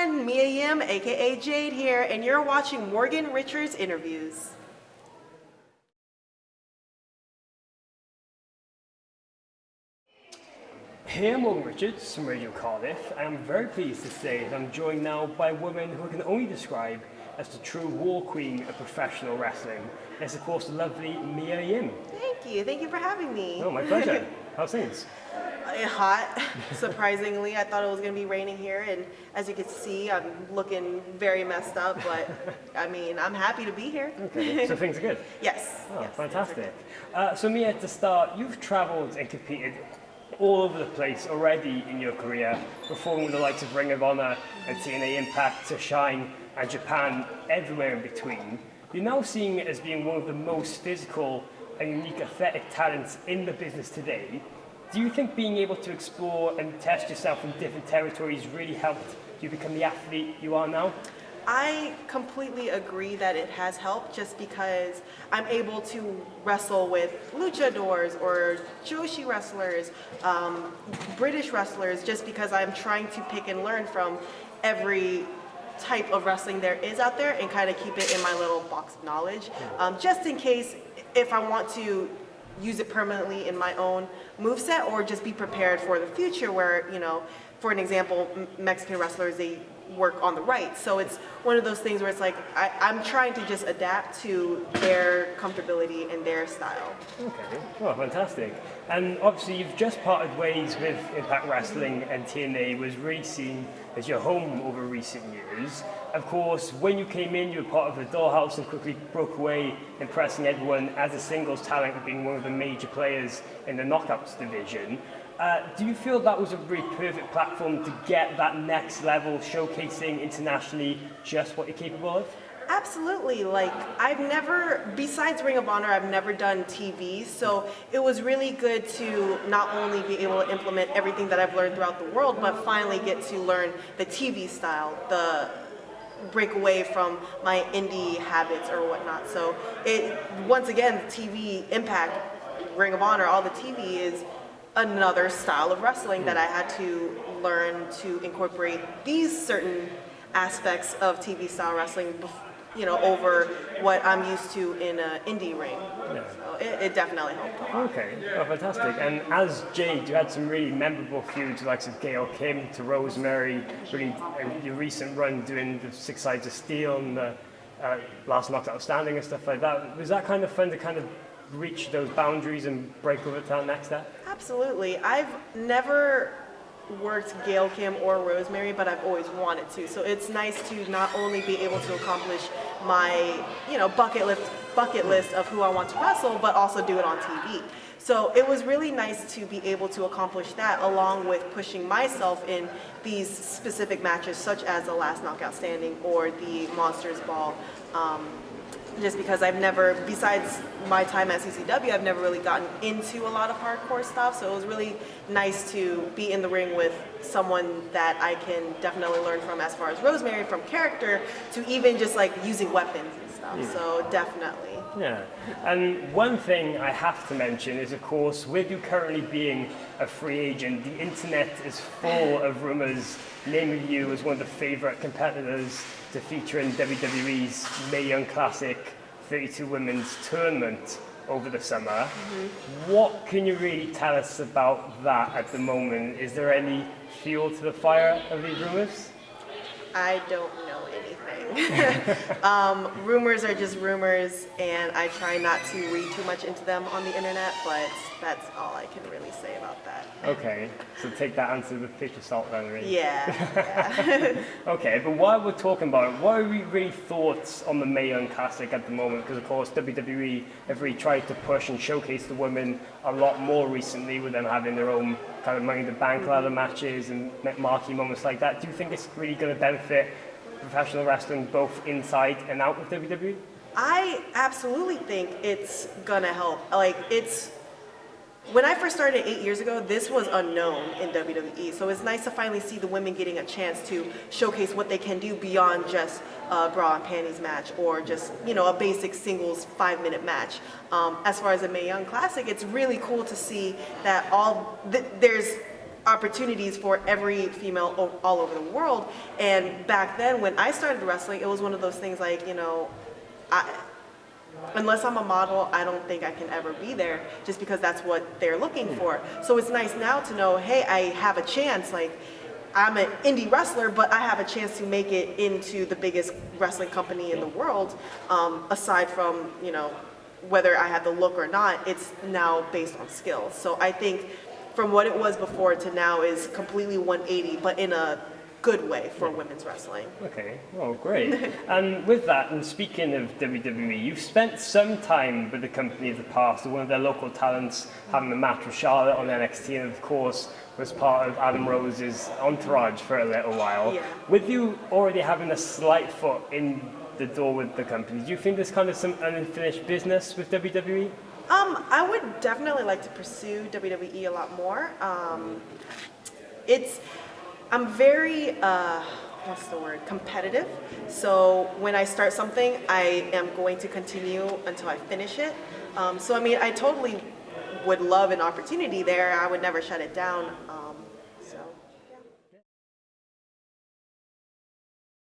everyone, Mia Yim, aka Jade here, and you're watching Morgan Richards Interviews. Hey, I'm Morgan Richards from Radio Cardiff, and I'm very pleased to say that I'm joined now by a woman who I can only describe as the true war queen of professional wrestling. It's of course the lovely Mia Yim. Thank you for having me. Oh, my pleasure. How's things? Hot, surprisingly. I thought it was going to be raining here, and as you can see, I'm looking very messed up, but I mean, I'm happy to be here. Okay, so things are good? Yes. Oh, yes, fantastic. So Mia, to start, you've travelled and competed all over the place already in your career, performing with the likes of Ring of Honor and TNA Impact to Shine and Japan, everywhere in between. You're now seeing it as being one of the most physical and unique athletic talents in the business today. Do you think being able to explore and test yourself in different territories really helped you become the athlete you are now? I completely agree that it has helped, just because I'm able to wrestle with luchadors or Joshi wrestlers, British wrestlers, just because I'm trying to pick and learn from every type of wrestling there is out there and kind of keep it in my little box of knowledge, just in case if I want to use it permanently in my own moveset, or just be prepared for the future where, you know, for an example, Mexican wrestlers, they work on the right. So it's one of those things where it's like, I'm trying to just adapt to their comfortability and their style. Okay, well, fantastic. And obviously you've just parted ways with Impact Wrestling, and TNA was really seen as your home over recent years. Of course, when you came in, you were part of the Dollhouse and quickly broke away, impressing everyone as a singles talent and being one of the major players in the Knockouts division. Do you feel that was a really perfect platform to get that next level, showcasing internationally just what you're capable of? Absolutely. Like, I've never, besides Ring of Honor, I've never done TV, so it was really good to not only be able to implement everything that I've learned throughout the world, but finally get to learn the TV style, the break away from my indie habits or whatnot. So it, once again, TV, Impact, Ring of Honor, all the TV is another style of wrestling that I had to learn to incorporate these certain aspects of TV style wrestling, you know, over what I'm used to in an indie ring. Yeah. So it definitely helped. Okay, well, fantastic. And as Jade, you had some really memorable feuds, like of Gail Kim to Rosemary, really your recent run doing the Six Sides of Steel and the last Knockout Standing and stuff like that. Was that kind of fun to kind of reach those boundaries and break over to that next step? Absolutely. I've never worked Gail Kim or Rosemary, but I've always wanted to. So it's nice to not only be able to accomplish my, you know, bucket list of who I want to wrestle, but also do it on TV. So it was really nice to be able to accomplish that, along with pushing myself in these specific matches, such as the Last Knockout Standing or the Monsters Ball. Just because I've never, besides my time at CCW, I've never really gotten into a lot of hardcore stuff, so it was really nice to be in the ring with someone that I can definitely learn from, as far as Rosemary, from character to even just like using weapons and stuff. Yeah. So definitely. Yeah, and one thing I have to mention is, of course, with you currently being a free agent, the internet is full of rumors naming you as one of the favorite competitors to feature in WWE's Mae Young Classic 32 Women's Tournament over the summer. Mm-hmm. What can you really tell us about that at the moment? Is there any fuel to the fire of these rumors? I don't know anything. Rumors are just rumors, and I try not to read too much into them on the internet, but that's all I can really say about that. Okay, so take that answer with a pinch of salt then, really. Yeah. Okay, but while we're talking about it, what are your really thoughts on the Mae Young Classic at the moment? Because of course WWE have really tried to push and showcase the women a lot more recently, with them having their own kind of Money in the Bank ladder matches and marquee moments like that. Do you think it's really going to benefit professional wrestling both inside and out of WWE? I absolutely think it's gonna help. Like, it's, when I first started 8 years ago, this was unknown in WWE. So it's nice to finally see the women getting a chance to showcase what they can do beyond just a bra and panties match, or just, you know, a basic singles 5-minute match. As far as the Mae Young Classic, it's really cool to see that there's opportunities for every female all over the world. And back then, when I started wrestling, it was one of those things like, unless I'm a model, I don't think I can ever be there, just because that's what they're looking for. So it's nice now to know, hey, I have a chance. Like, I'm an indie wrestler, but I have a chance to make it into the biggest wrestling company in the world. Aside from, whether I have the look or not, it's now based on skills. So I think from what it was before to now is completely 180, but in a good way for women's wrestling. Okay, well, great. And with that, and speaking of WWE, you've spent some time with the company in the past, one of their local talents having a match with Charlotte on NXT, and of course was part of Adam Rose's entourage for a little while. Yeah. With you already having a slight foot in the door with the company, do you think there's kind of some unfinished business with WWE? I would definitely like to pursue WWE a lot more. I'm very, competitive. So when I start something, I am going to continue until I finish it. I totally would love an opportunity there. I would never shut it down.